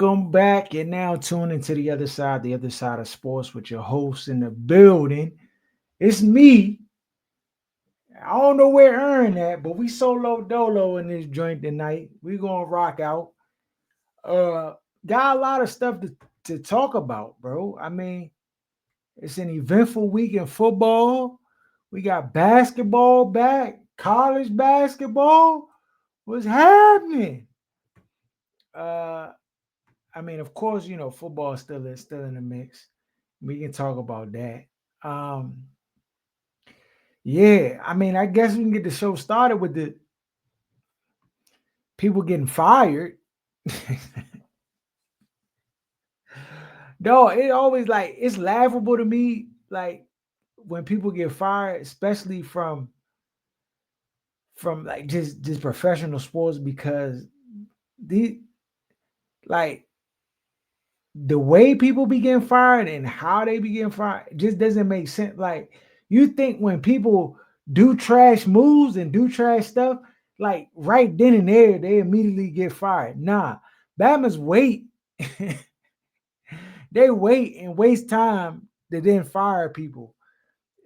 Welcome back. You're now tuned into the other side of sports with your host in the building. It's me. I don't know where Aaron at, but we solo dolo in this joint tonight. We gonna rock out. Uh got a lot of stuff to talk about, bro. I mean, it's an eventful week in football. We got basketball back, college basketball. What's happening? Uh I mean, of course, football still in the mix. We can talk about that. Um, yeah, I mean, I guess we can get the show started with the people getting fired. No, it always like it's laughable to me, like when people get fired, especially from like just professional sports, because the like the way people begin fired and how they begin fired just doesn't make sense. Like you think when people do trash moves and do trash stuff, like right then and there, they immediately get fired. Nah, Bama's wait. They wait and waste time to then fire people.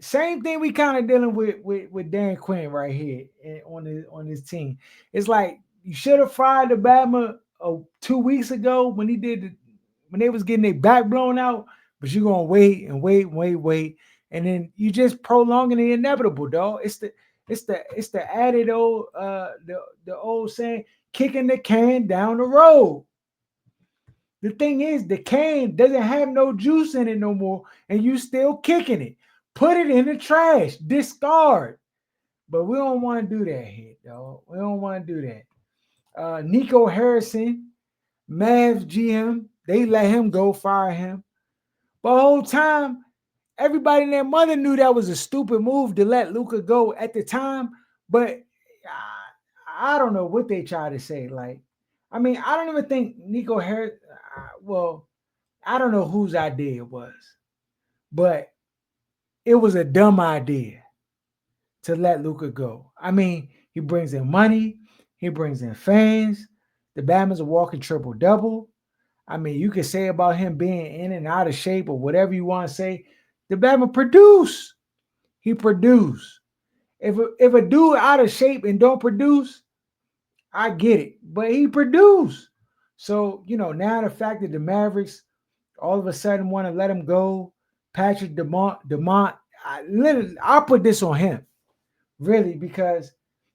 Same thing we kind of dealing with Dan Quinn right here on his team. It's like you should have fired the Bama 2 weeks ago when when they was getting their back blown out, but you're gonna wait and wait and wait, and then you just prolonging the inevitable, dog. It's the added old the old saying, kicking the can down the road. The thing is, the can doesn't have no juice in it no more, and you still kicking it. Put it in the trash, discard. But we don't want to do that here, dog. We don't want to do that. Nico Harrison, Mavs GM, they let him go, fire him. But the whole time, everybody and their mother knew that was a stupid move to let Luca go at the time. But I don't know what they try to say. Like, I mean, I don't even think Nico Harris. Well, I don't know whose idea it was, but it was a dumb idea to let Luca go. I mean, he brings in money, he brings in fans. The Batman's a walking triple double. I mean, you can say about him being in and out of shape or whatever you want to say. The Batman produce. He produce. If a dude out of shape and don't produce, I get it. But he produced. So, now the fact that the Mavericks all of a sudden want to let him go, Patrick Demont, I'll put this on him, really, because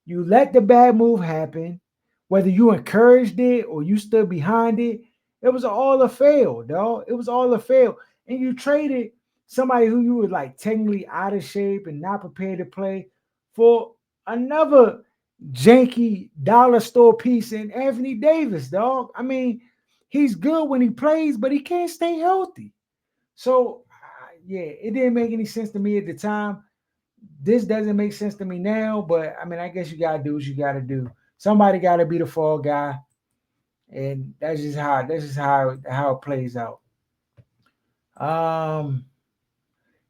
you let the bad move happen, whether you encouraged it or you stood behind it, it was all a fail, dog. It was all a fail. And you traded somebody who you were like technically out of shape and not prepared to play for another janky dollar store piece in Anthony Davis, dog. I mean, he's good when he plays, but he can't stay healthy. So, yeah, it didn't make any sense to me at the time. This doesn't make sense to me now, but I mean, I guess you gotta do what you gotta do. Somebody gotta be the fall guy, and that's just how it plays out. Um,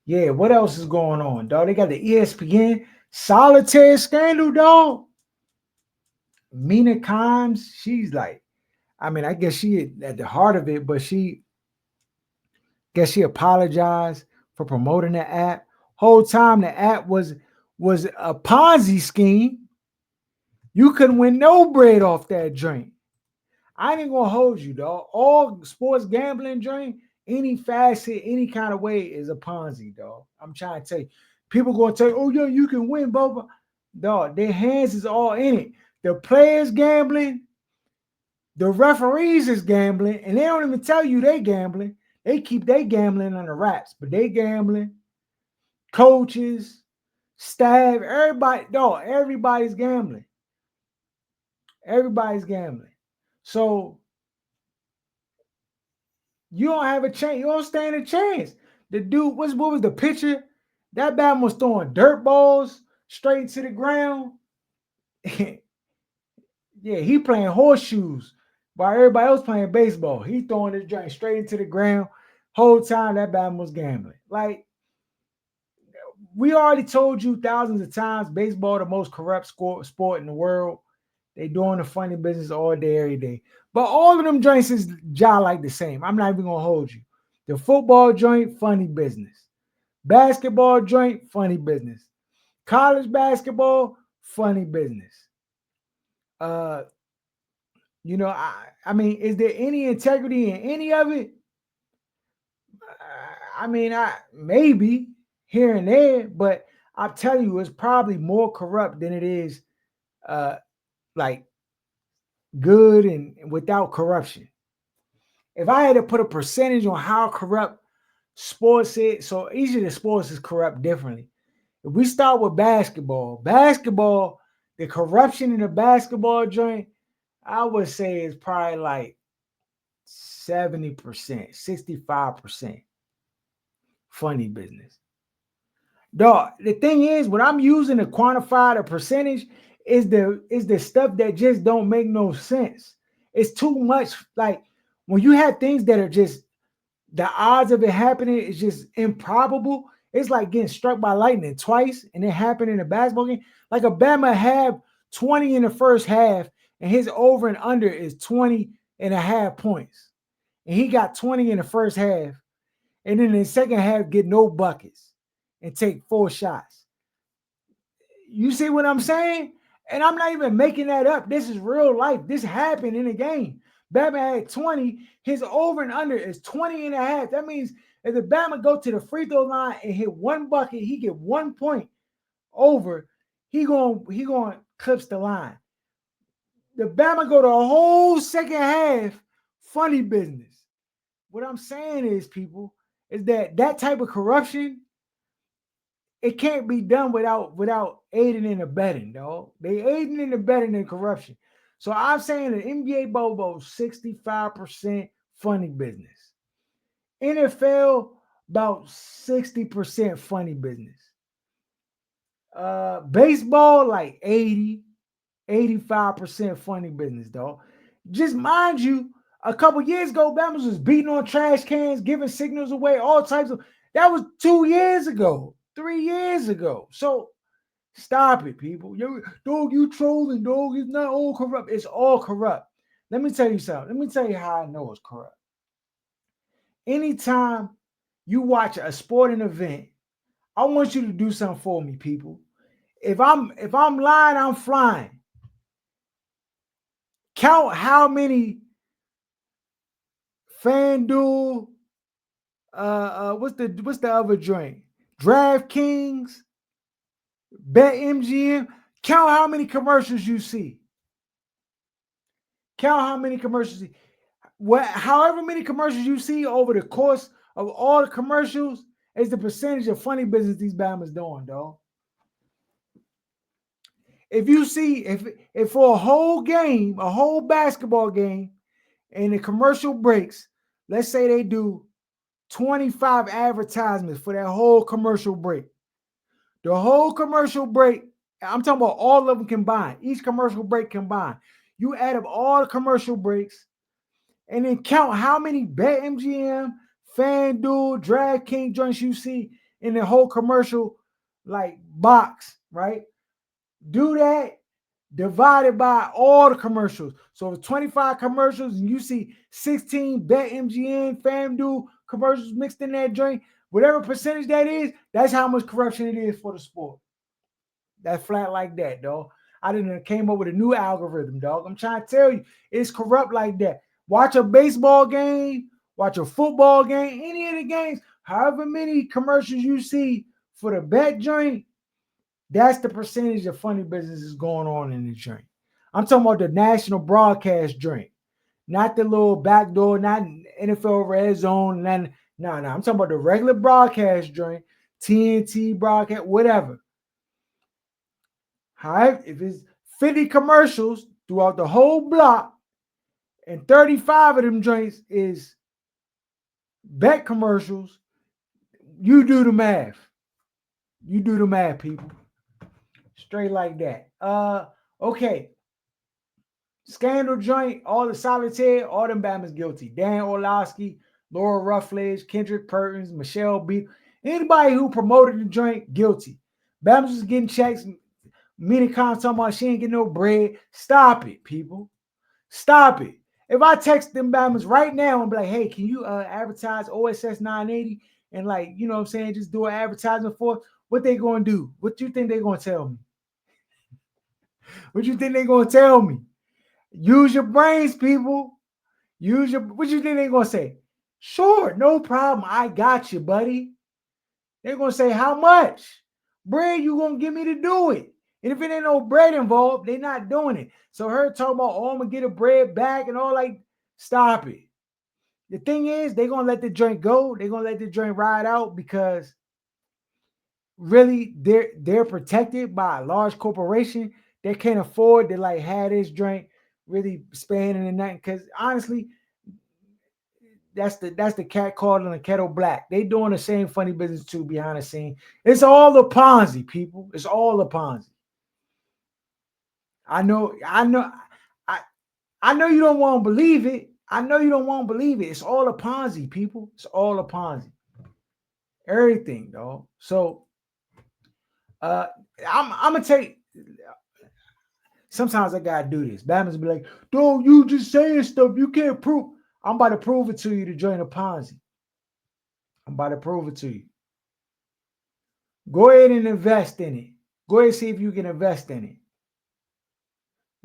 yeah, what else is going on, dog? They got the ESPN solitaire scandal, dog. Mina Kimes, she's like, I mean, I guess she at the heart of it, but she apologized for promoting the app. Whole time the app was a Ponzi scheme. You couldn't win no bread off that drink. I ain't gonna hold you, dog. All sports gambling drink, any facet, any kind of way is a Ponzi, dog. I'm trying to tell you. People gonna tell you, oh yeah, you can win, Boba. Dog, their hands is all in it. The players gambling, the referees is gambling, and they don't even tell you they gambling. They keep they gambling under wraps, but they gambling. Coaches, staff, everybody, dog, everybody's gambling. Everybody's gambling. So you don't have a chance. You don't stand a chance. The dude, what was the picture? That man was throwing dirt balls straight to the ground. Yeah, he playing horseshoes while everybody else playing baseball. He throwing his joint straight into the ground. Whole time that man was gambling. Like, we already told you thousands of times, baseball the most corrupt sport in the world. They doing the funny business all day, every day. But all of them joints is jaw like the same. I'm not even gonna hold you. The football joint, funny business. Basketball joint, funny business. College basketball, funny business. Uh, I mean, is there any integrity in any of it? I mean, I maybe here and there, but I tell you, it's probably more corrupt than it is uh like good and without corruption. If I had to put a percentage on how corrupt sports is, so each of the sports is corrupt differently. If we start with basketball, the corruption in the basketball joint, I would say is probably like 70%, 65% funny business. Dog, the thing is, what I'm using to quantify the percentage is the stuff that just don't make no sense. It's too much. Like when you have things that are just the odds of it happening is just improbable. It's like getting struck by lightning twice and it happened in a basketball game. Like Obama have 20 in the first half and his over and under is 20 and a half points. And he got 20 in the first half. And then in the second half, get no buckets and take 4 shots. You see what I'm saying? And I'm not even making that up. This is real life. This happened in a game. Bama had 20. His over and under is 20 and a half. That means if the Bama go to the free throw line and hit 1 bucket, he get 1 point over. He going clips the line. The Bama go the whole second half, funny business. What I'm saying is, people, is that type of corruption, it can't be done without aiding and abetting, dog. They aiding and abetting in corruption. So I'm saying the NBA Bobo 65% funny business. NFL about 60% funny business. Baseball like 85% funny business, dog. Just mind you, a couple years ago, Bama was beating on trash cans, giving signals away, all types of. That was 2 years ago, 3 years ago. So stop it, people. Dog, you trolling, dog. It's not all corrupt. It's all corrupt. Let me tell you something. Let me tell you how I know it's corrupt. Anytime you watch a sporting event, I want you to do something for me, people. If I'm lying, I'm flying. Count how many FanDuel, what's the other joint? DraftKings, BetMGM. Count how many commercials you see. Count how many commercials you see. However many commercials you see over the course of all the commercials is the percentage of funny business these Bama's doing, dog. If you see, if for a whole game, a whole basketball game, and the commercial breaks, let's say they do 25 advertisements for that whole commercial break. The whole commercial break, I'm talking about all of them combined, each commercial break combined. You add up all the commercial breaks and then count how many BetMGM, FanDuel, DraftKings joints you see in the whole commercial like box, right? Do that divided by all the commercials. So if 25 commercials and you see 16 BetMGM, FanDuel commercials mixed in that joint, whatever percentage that is, that's how much corruption it is for the sport. That flat like that, dog. I didn't came up with a new algorithm, dog. I'm trying to tell you, it's corrupt like that. Watch a baseball game, watch a football game, any of the games, however many commercials you see for the bet joint, that's the percentage of funny business is going on in the joint. I'm talking about the national broadcast joint, not the little backdoor, not NFL red zone. No. I'm talking about the regular broadcast joint, TNT broadcast, whatever. However, if it's 50 commercials throughout the whole block and 35 of them joints is bet commercials, you do the math. You do the math, people. Straight like that. Okay. Scandal joint, all the solitaire, all them Bama's guilty. Dan Orlovsky, Laura Ruffledge, Kendrick Perkins, Michelle B. Anybody who promoted the joint, guilty. Bama's just getting checks. Mina Khan talking about she ain't getting no bread. Stop it, people. Stop it. If I text them Bama's right now and be like, hey, can you advertise OSS 980 and like, you know what I'm saying, just do an advertisement for it, what they gonna do? What you think they gonna tell me? What you think they gonna tell me? Use your brains, people. Use your what you think they gonna say? Sure, no problem. I got you, buddy. They're gonna say, how much bread you gonna give me to do it? And if it ain't no bread involved, they not doing it. So her talking about, oh, I'm gonna get a bread back and all, like, stop it. The thing is, they're gonna let the joint go. They're gonna let the joint ride out because really they're protected by a large corporation. They can't afford to like have this joint really spanning and nothing. Because honestly, that's the cat called in the kettle black. They doing the same funny business too behind the scene. It's all a Ponzi, people. It's all a Ponzi. I I know you don't want to believe it. I know you don't want to believe it. It's all a Ponzi, people. It's all a Ponzi. Everything, dog. So uh I'm gonna take sometimes I gotta do this. Batman's be like, "Don't you just saying stuff you can't prove." I'm about to prove it to you to join a Ponzi. I'm about to prove it to you. Go ahead and invest in it. Go ahead and see if you can invest in it.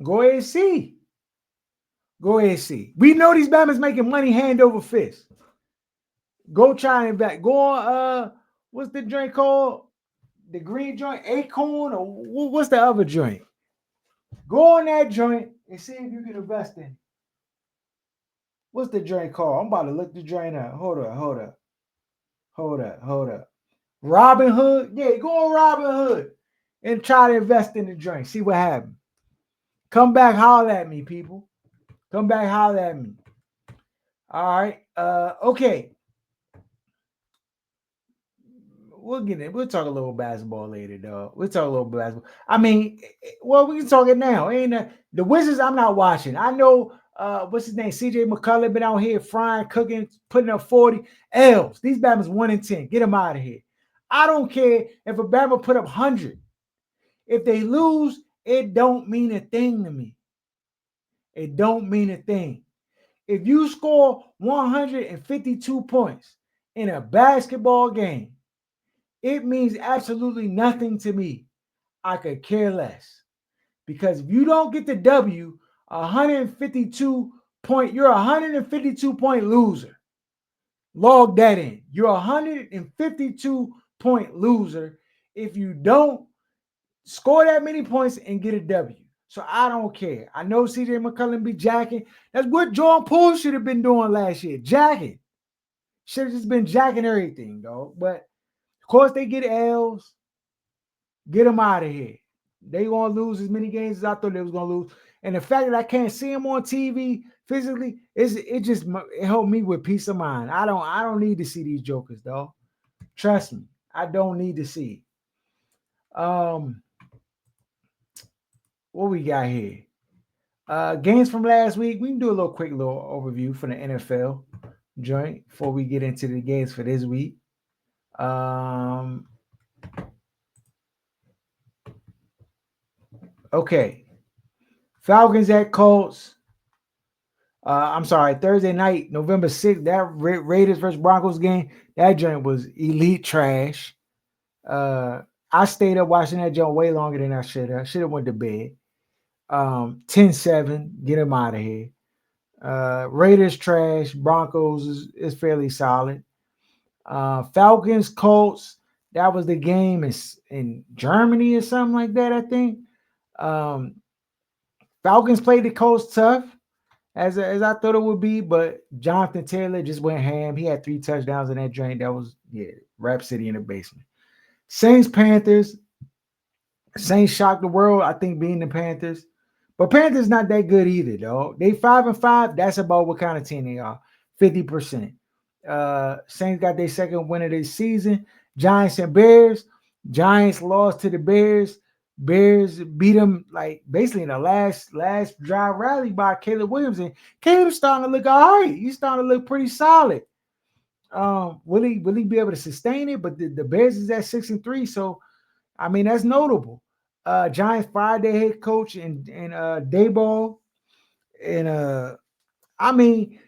Go ahead and see. Go ahead and see. We know these Batman's making money hand over fist. Go try and invest. Go on what's the joint called? The green joint, Acorn, or what's the other joint? Go on that joint and see if you can invest in it. What's the joint called? I'm about to look the joint up. Hold up. Robin Hood? Yeah, go on Robin Hood and try to invest in the joint. See what happens. Come back, holler at me, people. Come back, holler at me. All right. Okay. We'll get it. We'll talk a little basketball later, dog. We'll talk a little basketball. I mean, well, we can talk it now. Ain't the Wizards? I'm not watching. I know. What's his name? CJ McCullough been out here frying, cooking, putting up 40 L's. These Bama's 1-10. Get them out of here. I don't care if a Bama put up 100. If they lose, it don't mean a thing to me. It don't mean a thing. If you score 152 points in a basketball game, it means absolutely nothing to me. I could care less. Because if you don't get the W, 152 point, you're a 152 point loser. Log that in. You're a 152 point loser if you don't score that many points and get a W. So I don't care. I know CJ McCollum be jacking. That's what Jordan Poole should have been doing last year. Jacking. Should have just been jacking everything, though. But of course they get L's. Get them out of here. They gonna lose as many games as I thought they was gonna lose. And the fact that I can't see them on TV physically, it helped me with peace of mind. I don't need to see these jokers, though. Trust me, I don't need to see. What we got here? Games from last week. We can do a quick little overview for the NFL joint before we get into the games for this week. Okay. Falcons at Colts. I'm sorry, Thursday night, November 6th, that Raiders versus Broncos game, that joint was elite trash. I stayed up watching that joint way longer than I should have. I should have went to bed. 10-7, get them out of here. Raiders trash, Broncos is fairly solid. Falcons, Colts, that was the game in Germany or something like that, I think. Falcons played the Colts tough, as I thought it would be, but Jonathan Taylor just went ham. He had 3 touchdowns in that joint. That was, Rap City in the basement. Saints, Panthers. Saints shocked the world, I think, being the Panthers. But Panthers not that good either, though. They 5-5. That's about what kind of team they are. 50%. Saints got their second win of the season. Giants and Bears. Giants lost to the Bears. Bears beat them like basically in the last drive rally by Caleb Williams. And Caleb's starting to look all right. He's starting to look pretty solid. Will he be able to sustain it? But the Bears is at 6-3, so I mean that's notable. Giants fired their head coach and Dayball, and I mean,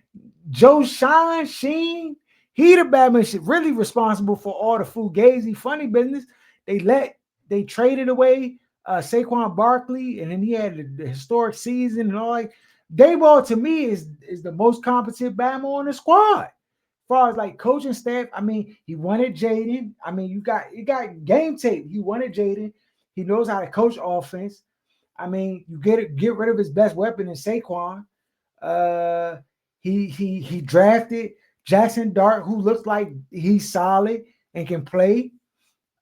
Joe Sheen, he the Batman shit really responsible for all the fugazi funny business. They traded away Saquon Barkley, and then he had the historic season and all. Like Dayball to me is the most competent Batman on the squad. As far as like coaching staff, I mean, he wanted Jaden. I mean, you got game tape. He wanted Jaden. He knows how to coach offense. I mean, you get rid of his best weapon in Saquon. Uh, he drafted Jackson Dart, who looks like he's solid and can play.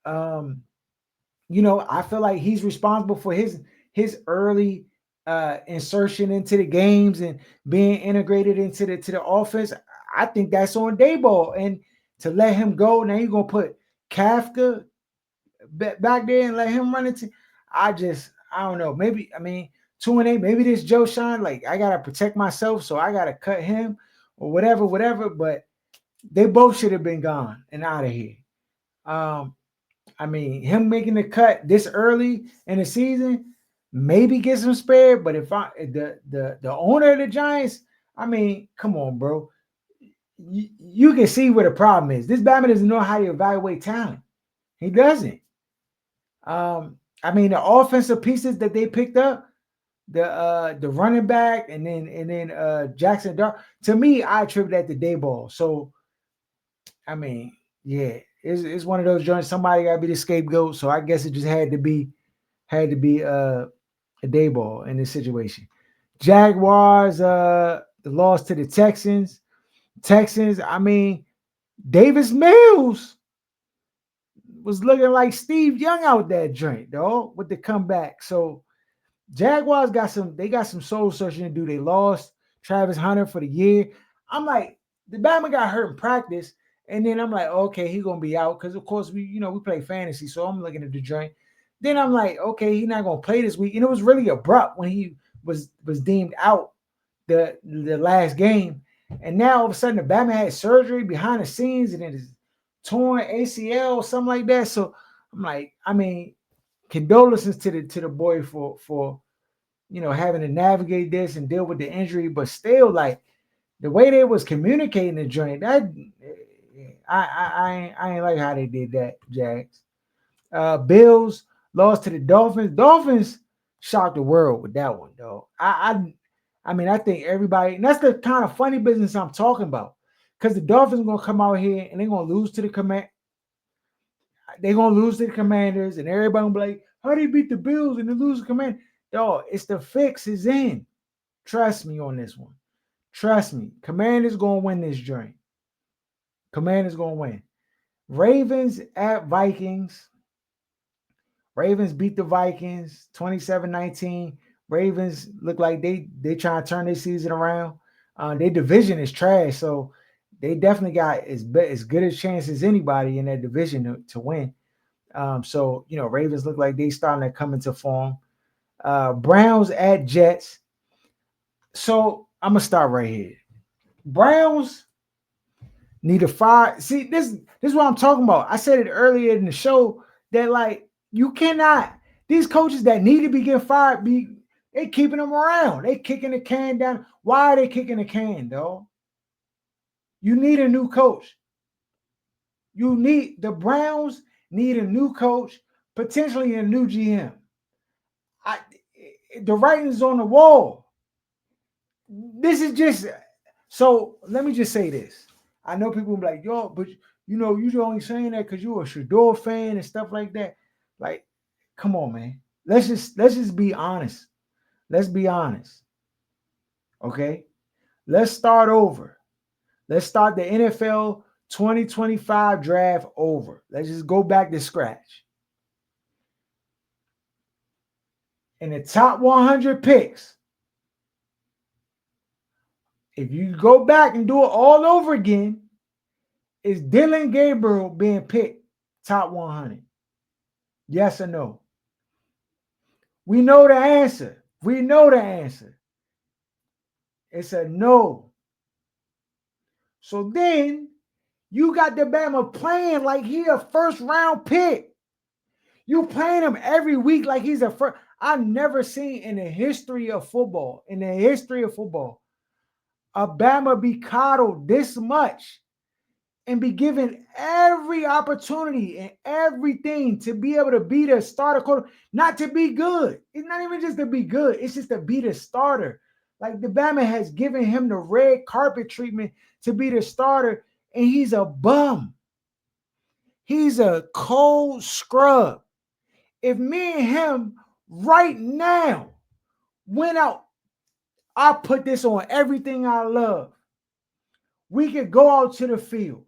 Um, I feel like he's responsible for his early insertion into the games and being integrated into the offense. I think that's on Dayball, and to let him go now, you're gonna put Kafka back there and let him run into. I don't know. Maybe I mean 2-8. Maybe this Joe Shine. Like I gotta protect myself, so I gotta cut him or whatever. But they both should have been gone and out of here. I mean, him making the cut this early in the season maybe gets him spared. But if the owner of the Giants, I mean, come on, bro. You can see where the problem is. This Batman doesn't know how to evaluate talent. He doesn't. I mean, the offensive pieces that they picked up, the running back, and then Jackson Dart. To me, I attribute that to Dayball. So, I mean, yeah, it's one of those joints. Somebody got to be the scapegoat. So I guess it just had to be a Dayball in this situation. Jaguars, the loss to the Texans. I mean, Davis Mills was looking like Steve Young out that joint, dog, with the comeback. So Jaguars got some soul searching to do. They lost Travis Hunter for the year. I'm like, the Batman got hurt in practice, and then I'm like, okay, he's gonna be out because of course we play fantasy, so I'm looking at the joint. Then I'm like, okay, he's not gonna play this week, and it was really abrupt when he was deemed out the last game, and now all of a sudden the Batman had surgery behind the scenes, and it is torn ACL or something like that. So I'm like, I mean, condolences to the boy for having to navigate this and deal with the injury, but still, like the way they was communicating the joint, that I ain't like how they did that, Jags. Bills lost to the Dolphins. Dolphins shocked the world with that one, though. I mean, I think everybody, and that's the kind of funny business I'm talking about. Because the Dolphins are gonna come out here and they're gonna lose to the command. They're gonna lose to the Commanders, and everybody gonna be like, "How do you beat the Bills and then lose the Command?" Dog, it's the fix is in. Trust me on this one. Trust me. Commanders gonna win this joint. Commanders gonna win. Ravens at Vikings. Ravens beat the Vikings 27-19. Ravens look like they trying to turn their season around. Their division is trash, so they definitely got as good a chance as anybody in that division to win. So Ravens look like they starting to come into form. Browns at Jets. So I'm gonna start right here. Browns need to fire. See, this is what I'm talking about. I said it earlier in the show that like you cannot. These coaches that need to be getting fired, they keeping them around. They kicking the can down. Why are they kicking the can, though? You need a new coach. The Browns need a new coach, potentially a new GM. The writing's on the wall. This is just so. Let me just say this. I know people will be like, "Yo, but you're only saying that because you're a Shador fan and stuff like that." Like, come on, man. Let's just be honest. Let's be honest. Okay. Let's start over. Let's start the NFL 2025 draft over. Let's just go back to scratch. In the top 100 picks, if you go back and do it all over again, is Dylan Gabriel being picked top 100? Yes or no? We know the answer. It's a no. So then you got the Bama playing like he a first round pick. You playing him every week like he's a first. I've never seen in the history of football, Alabama be coddled this much and be given every opportunity and everything to be able to be the starter quarter, not to be good. It's not even just to be good, it's just to be the starter. Like the Bama has given him the red carpet treatment to be the starter, and he's a bum. He's a cold scrub. If me and him right now went out, I put this on everything I love. We could go out to the field,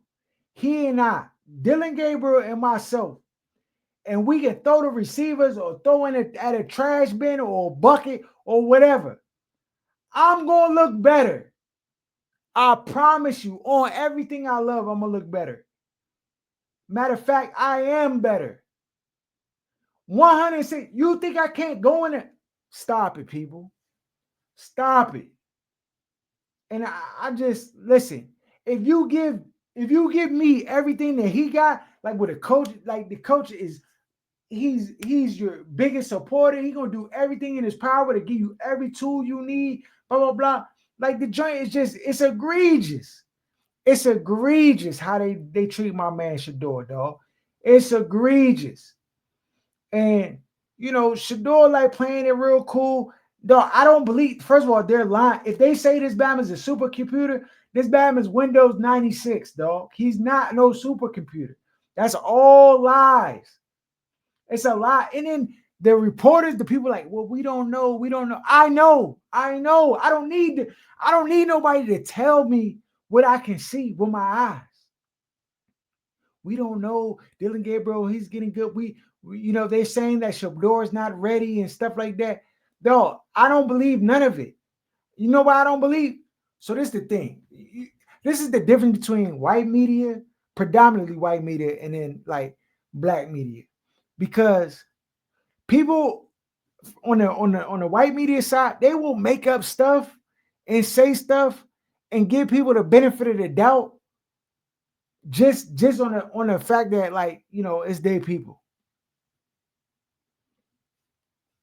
he and I, Dylan Gabriel and myself, and we can throw the receivers or throw in at a trash bin or a bucket or whatever. I'm going to look better. I promise you, on everything I love, I'm going to look better. Matter of fact, I am better. 106. You think I can't go in there? Stop it, people. Stop it. And I just listen. If you give me everything that he got, like with a coach, like the coach is he's your biggest supporter. He's gonna do everything in his power to give you every tool you need, blah blah blah. Like the joint is just it's egregious. It's egregious how they treat my man Shador, dog. It's egregious. And Shador like playing it real cool. Dog, I don't believe, first of all, they're lying. If they say this Bama is a supercomputer, this Bama is Windows 96, dog. He's not no supercomputer. That's all lies. It's a lie. And then the reporters, the people like, well, we don't know. We don't know. I know. I don't need nobody to tell me what I can see with my eyes. We don't know. Dylan Gabriel, he's getting good. They're saying that Shador is not ready and stuff like that. No, I don't believe none of it. You know why I don't believe? So this is the thing. This is the difference between white media, predominantly white media, and then like black media. Because people on the white media side, they will make up stuff and say stuff and give people the benefit of the doubt just on the fact that it's their people.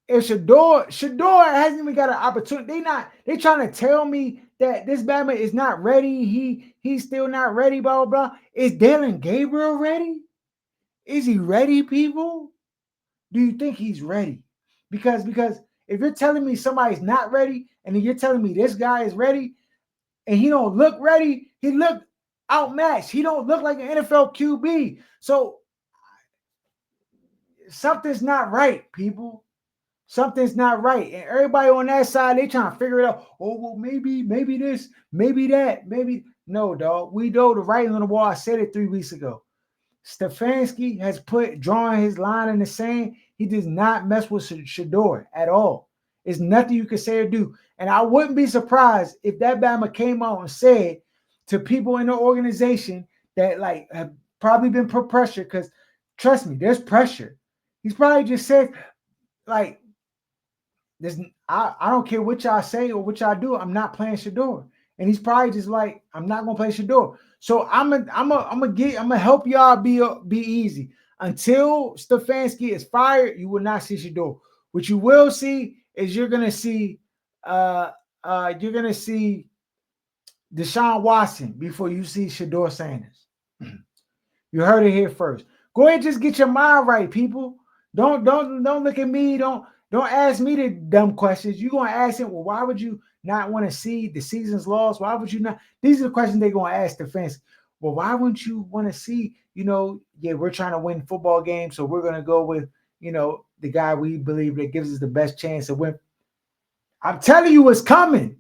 If Shador hasn't even got an opportunity, they trying to tell me that this Bama is not ready. He's still not ready, blah blah blah. Is Dylan Gabriel ready? Is he ready, people? Do you think he's ready? Because if you're telling me somebody's not ready, and then you're telling me this guy is ready, and he don't look ready, he look outmatched. He don't look like an NFL QB. So something's not right, people. Something's not right. And everybody on that side, they trying to figure it out. Oh, well, maybe this, maybe that, maybe. No, dog. We know the writing on the wall. I said it 3 weeks ago. Stefanski has drawing his line in the sand. He does not mess with Shador at all. It's nothing you can say or do. And I wouldn't be surprised if that Bama came out and said to people in the organization that have probably been put pressure, because trust me, there's pressure. He's probably just said, this, I don't care what y'all say or what y'all do, I'm not playing Shador. And he's probably just like, I'm not gonna play Shador. So I'm gonna help y'all be easy. Until Stefanski is fired, you will not see Shador. What you will see is you're gonna see Deshaun Watson before you see Shador Sanders. You heard it here first. Go ahead, just get your mind right, people. Don't look at me. Don't ask me the dumb questions. You're gonna ask him, well, why would you not want to see the season's loss? Why would you not? These are the questions they're gonna ask the fans. Well, why wouldn't you want to see, we're trying to win football games, so we're gonna go with, the guy we believe that gives us the best chance to win. I'm telling you it's coming.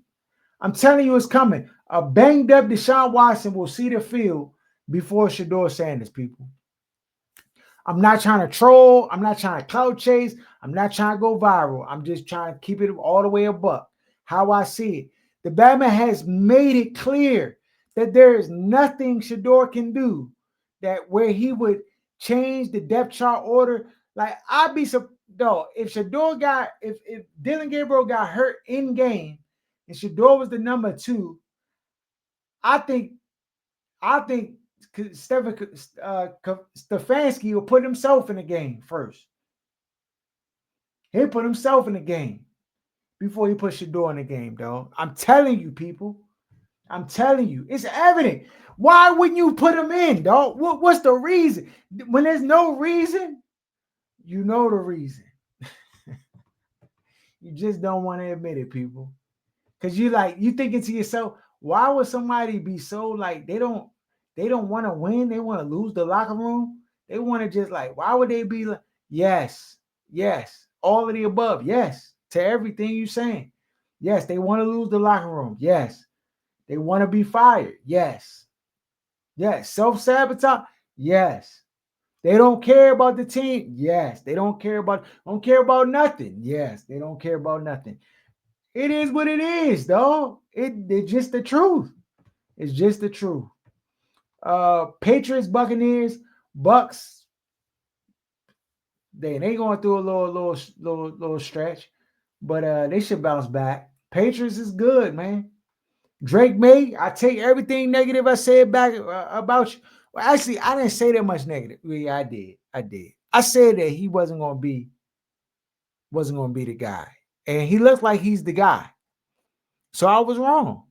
A banged up Deshaun Watson will see the field before Shador Sanders, people. I'm not trying to troll. I'm not trying to clout chase. I'm not trying to go viral. I'm just trying to keep it all the way a buck. How I see it. The Bama has made it clear that there is nothing Shador can do that where he would change the depth chart order. Like, I'd be so though if if Dylan Gabriel got hurt in game and Shador was the number 2, I think Stefanski will put himself in the game first. He'll put himself in the game before he puts Shador in the game, dog. I'm telling you, people. I'm telling you, it's evident. Why wouldn't you put him in, dog? What's the reason? When there's no reason, you know the reason. You just don't want to admit it, people. Cause you thinking to yourself, why would somebody be so like they don't want to win, they want to lose the locker room, they want to just like, why would they be like, yes, yes, all of the above, yes, to everything you saying, yes, they want to lose the locker room, yes, they want to be fired, yes, yes, self-sabotage, yes, they don't care about the team, yes, they don't care about nothing, yes, they don't care about nothing. It is what it is, dog. It's just the truth. It's just the truth. Patriots, Buccaneers, Bucks. They going through a little stretch, but they should bounce back. Patriots is good, man. Drake May, I take everything negative I said back about you. Well, actually, I didn't say that much negative. Yeah, I did. I did. I said that he wasn't gonna be the guy, and he looks like he's the guy. So I was wrong.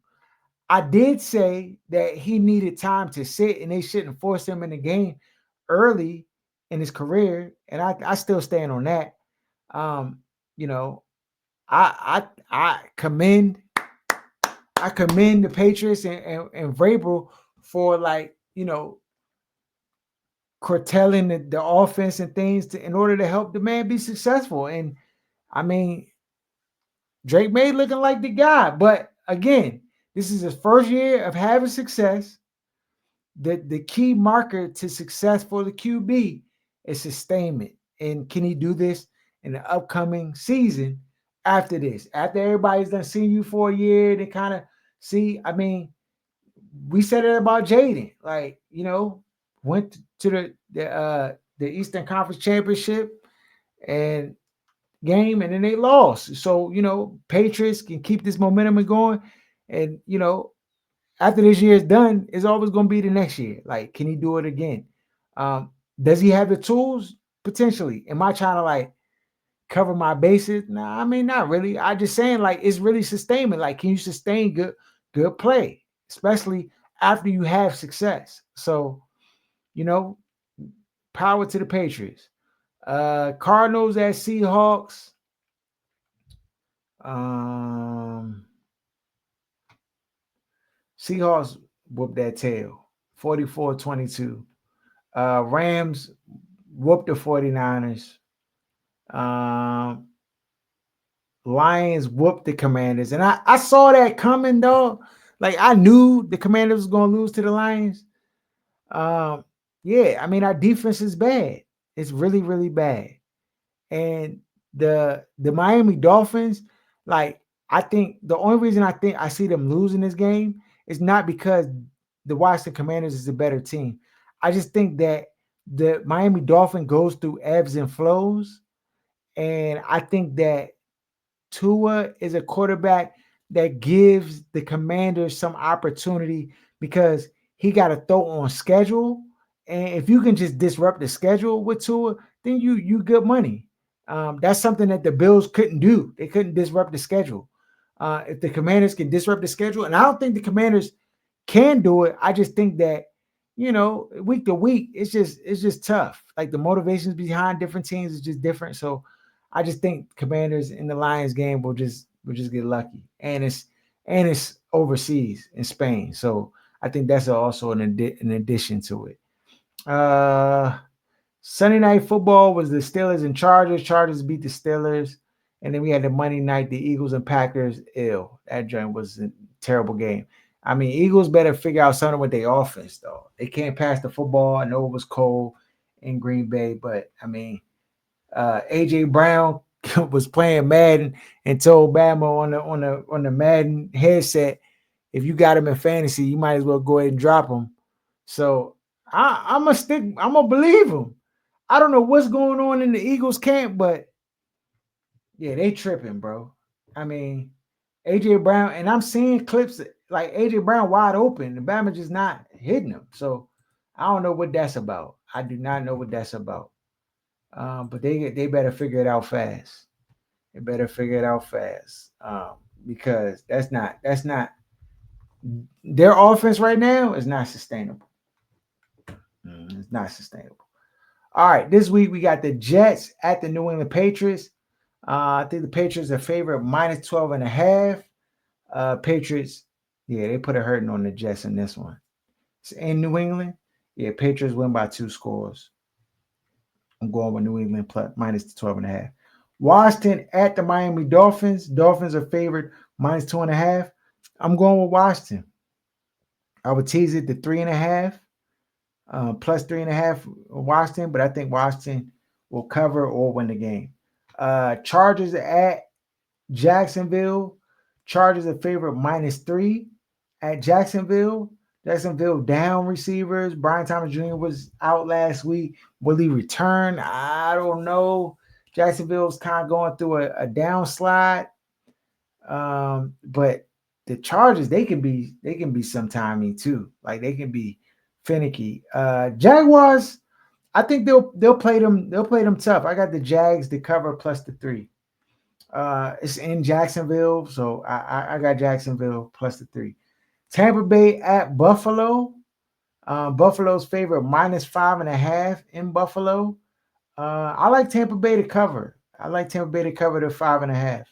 I did say that he needed time to sit and they shouldn't force him in the game early in his career. And I still stand on that. Um, you know, I commend the Patriots and Vrabel for like, curtailing the offense and things in order to help the man be successful. And I mean, Drake May looking like the guy. But again, this is his first year of having success. The key marker to success for the QB is sustainment. And can he do this in the upcoming season after this? After everybody's done seen you for a year, they kind of see. I mean, we said it about Jaden. Like, went to the Eastern Conference Championship and game, and then they lost. So, Patriots can keep this momentum going. And, after this year is done, it's always going to be the next year. Like, can he do it again? Um, does he have the tools? Potentially. Am I trying to like cover my bases? Nah, I mean, not really. I just saying like it's really sustainment. Like, can you sustain good play, especially after you have success? So, you know, power to the Patriots. Cardinals at Seahawks. Um, Seahawks whooped that tail. 44-22. Rams whooped the 49ers. Um, Lions whooped the Commanders. And I saw that coming, dog. Like, I knew the Commanders was going to lose to the Lions. Um, yeah, I mean, our defense is bad. It's really, really bad. And the Miami Dolphins, like, I think the only reason I think I see them losing this game is not because the Washington Commanders is a better team. I just think that the Miami Dolphin goes through ebbs and flows. And I think that Tua is a quarterback that gives the Commanders some opportunity because he got to throw on schedule. And if you can just disrupt the schedule with Tua, then you good money. That's something that the Bills couldn't do. They couldn't disrupt the schedule. If the Commanders can disrupt the schedule, and I don't think the Commanders can do it. I just think that week to week, it's just tough. Like the motivations behind different teams is just different. So I just think Commanders in the Lions game will just get lucky, and it's overseas in Spain. So I think that's also an addition to it. Uh, Sunday night football was the Steelers and Chargers. Chargers beat the Steelers. And then we had the Monday night, the Eagles and Packers. Ew, that joint was a terrible game. I mean, Eagles better figure out something with their offense, though. They can't pass the football. I know it was cold in Green Bay, but I mean, AJ Brown was playing Madden and told Bama on the Madden headset, if you got him in fantasy, you might as well go ahead and drop him. So I'm gonna believe him. I don't know what's going on in the Eagles camp, but yeah, they tripping, bro. I mean, AJ Brown, and I'm seeing clips like AJ Brown wide open, and Bama just not hitting him. So I don't know what that's about. I do not know what that's about. But they better figure it out fast. They better figure it out fast. Because that's not Their offense right now is not sustainable. It's not sustainable. All right, this week we got the Jets at the New England Patriots. I think the Patriots are favorite minus 12 and a half. Patriots, yeah, they put a hurting on the Jets in this one. It's in New England. Yeah, Patriots win by 2 scores. I'm going with New England plus minus 12 and a half. Washington at the Miami Dolphins. Dolphins are favored minus 2.5. I'm going with Washington. I would tease it to 3.5, plus 3.5 Washington, but I think Washington will cover or win the game. Chargers at Jacksonville. Chargers are favorite minus 3 at Jacksonville. Jacksonville down receivers. Brian Thomas Jr. was out last week. Will he return? I don't know. Jacksonville's kind of going through a downslide. But the Chargers, they can be sometimey too. Like they can be finicky. Jaguars, I think they'll play them tough. I got the Jags to cover plus the 3. It's in Jacksonville, so I got Jacksonville plus the 3. Tampa Bay at Buffalo. Buffalo's favorite minus 5.5 in Buffalo. I like Tampa Bay to cover. I like Tampa Bay to cover the 5.5.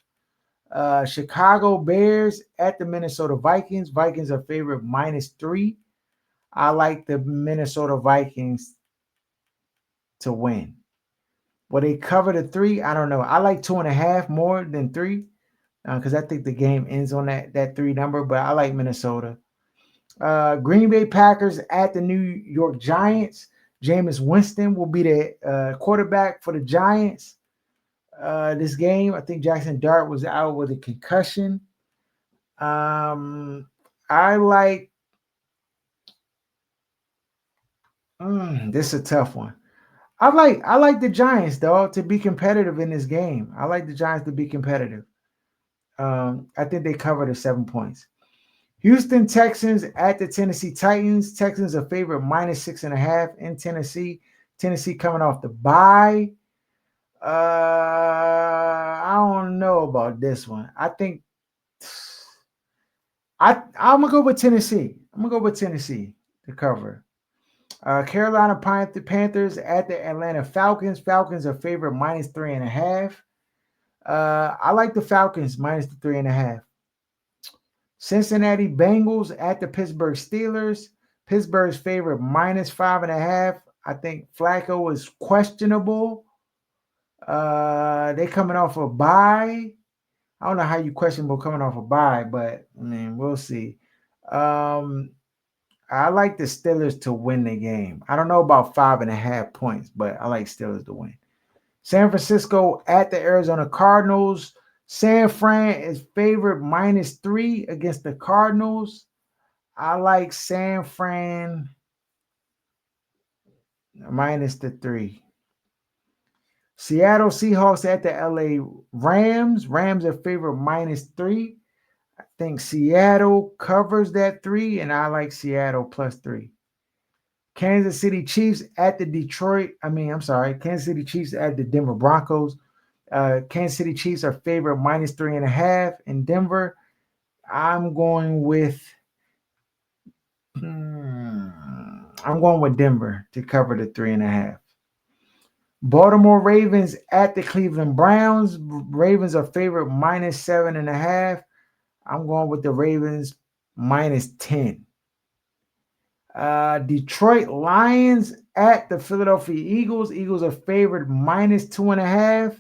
Chicago Bears at the Minnesota Vikings. Vikings are favorite minus 3. I like the Minnesota Vikings to win. Will they cover the 3? I don't know. I like 2.5 more than 3 because I think the game ends on that 3 number, but I like Minnesota. Green Bay Packers at the New York Giants. Jameis Winston will be the quarterback for the Giants. This game, I think Jackson Dart was out with a concussion. I like. This is a tough one. I like the Giants though to be competitive in this game. I like the Giants to be competitive. I think they cover the 7 points. Houston Texans at the Tennessee Titans. Texans are favorite minus 6.5 in Tennessee. Tennessee coming off the bye. I don't know about this one. I think I'm gonna go with Tennessee. I'm gonna go with Tennessee to cover. Carolina Panthers at the Atlanta Falcons. Falcons are favorite minus 3.5. I like the Falcons minus the 3.5. Cincinnati Bengals at the Pittsburgh Steelers. Pittsburgh's favorite minus 5.5. I think Flacco is questionable. They coming off a bye. I don't know how you questionable coming off a bye, but I mean, we'll see. I like the Steelers to win the game. I don't know about 5.5 points, but I like Steelers to win. San Francisco at the Arizona Cardinals. San Fran is favorite minus 3 against the Cardinals. I like San Fran minus the 3. Seattle Seahawks at the LA Rams. Rams are favorite minus 3. I think Seattle covers that 3, and I like Seattle plus 3. Kansas City Chiefs at the Kansas City Chiefs at the Denver Broncos. Kansas City Chiefs are favorite minus 3.5 in Denver. I'm going with Denver to cover the 3.5. Baltimore Ravens at the Cleveland Browns. Ravens are favorite minus 7.5. I'm going with the Ravens minus 10. Detroit Lions at the Philadelphia Eagles. Eagles are favored minus 2.5.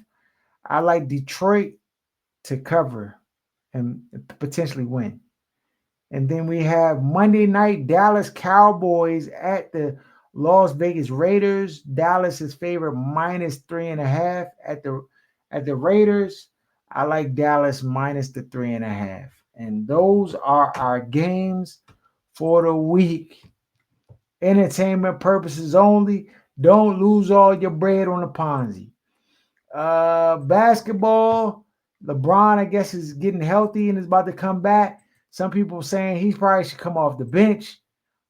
I like Detroit to cover and potentially win. And then we have Monday night Dallas Cowboys at the Las Vegas Raiders. Dallas is favored minus 3.5 at the Raiders. I like Dallas minus the 3.5. And those are our games for the week. Entertainment purposes only. Don't lose all your bread on the Ponzi. Basketball, LeBron, I guess, is getting healthy and is about to come back. Some people saying he probably should come off the bench.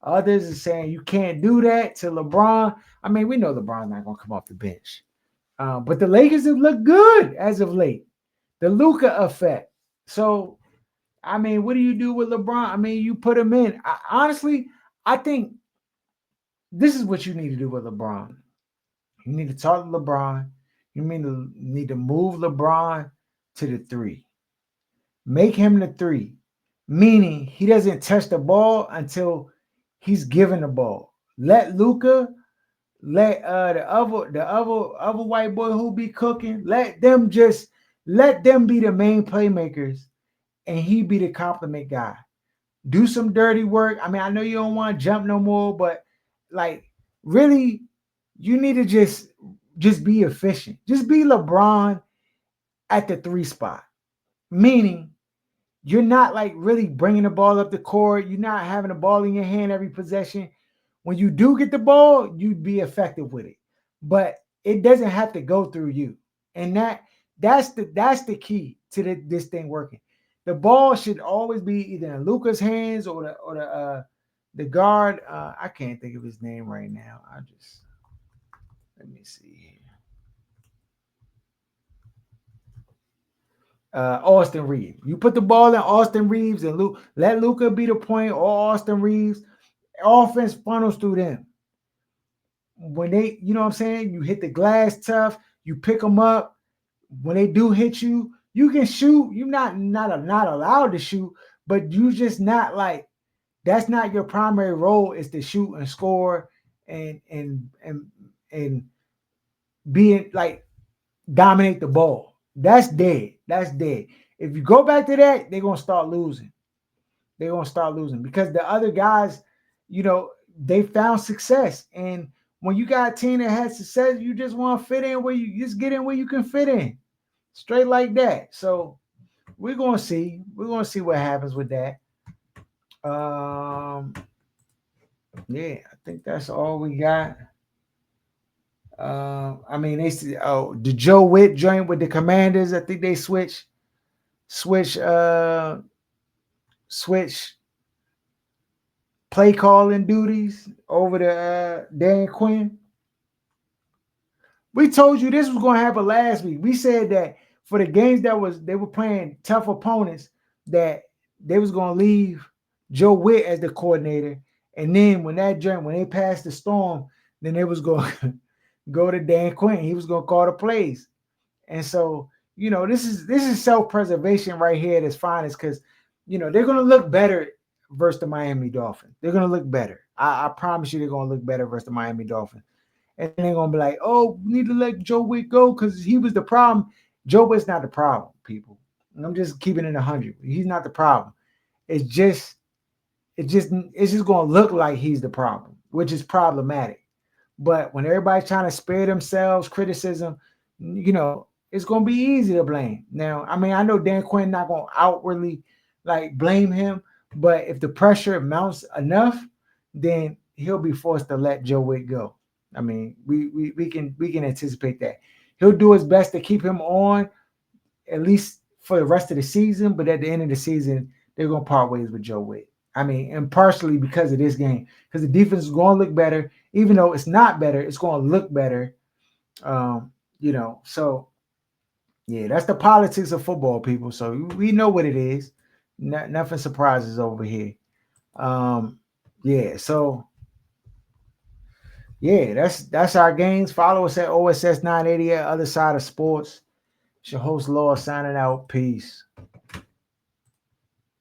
Others are saying you can't do that to LeBron. I mean, we know LeBron's not going to come off the bench. But the Lakers have looked good as of late. The Luka effect. So I mean, what do you do with LeBron? I mean, you put him in. Honestly, I think this is what you need to do with LeBron. You need to talk to LeBron. You need to move LeBron to the three. Make him the three, meaning he doesn't touch the ball until he's given the ball. Let Luca, let the other white boy who be cooking, let them be the main playmakers, and he be the compliment guy. Do some dirty work. I mean, I know you don't want to jump no more, but like really, you need to just be efficient. Just be LeBron at the three spot, meaning you're not like really bringing the ball up the court. You're not having the ball in your hand every possession. When you do get the ball, you'd be effective with it, but it doesn't have to go through you. And that's the key to this thing working. The ball should always be either in Luca's hands or the guard. I can't think of his name right now. Let me see here. Austin Reeves. You put the ball in Austin Reeves and let Luca be the point or Austin Reeves. Offense funnels through them. When they, you know what I'm saying, you hit the glass tough, you pick them up. When they do hit you, you can shoot. You're not allowed to shoot, but you just not like that's not your primary role is to shoot and score and being like dominate the ball. That's dead. That's dead. If you go back to that, they're gonna start losing. They're gonna start losing because the other guys, they found success. And when you got a team that has success, you just want to fit in where you just get in where you can fit in. Straight like that. So we're gonna see. We're gonna see what happens with that. Um, yeah, I think that's all we got. I mean, the Joe Witt joint with the Commanders. I think they switch, switch play calling duties over to Dan Quinn. We told you this was going to happen last week. We said that for the games they were playing tough opponents, that they was going to leave Joe Witt as the coordinator, and then when they passed the storm, then they was going to go to Dan Quinn. He was going to call the plays, and so this is self-preservation right here at its finest because they're going to look better versus the Miami Dolphins. They're going to look better. I promise you, they're going to look better versus the Miami Dolphins. And they're gonna be like, "Oh, we need to let Joe Witt go because he was the problem." Joe Witt's not the problem, people. And I'm just keeping it 100. He's not the problem. It's just gonna look like he's the problem, which is problematic. But when everybody's trying to spare themselves criticism, it's gonna be easy to blame. Now, I mean, I know Dan Quinn not gonna outwardly like blame him, but if the pressure mounts enough, then he'll be forced to let Joe Witt go. I mean, we can anticipate that. He'll do his best to keep him on at least for the rest of the season, but at the end of the season, they're gonna part ways with Joe Witt. I mean, and partially because of this game, because the defense is gonna look better, even though it's not better, it's gonna look better. So yeah, that's the politics of football, people. So we know what it is. Nothing surprises over here. Yeah, so yeah, that's our games. Follow us at OSS 980 at Other Side of Sports. It's your host, Law, signing out. Peace.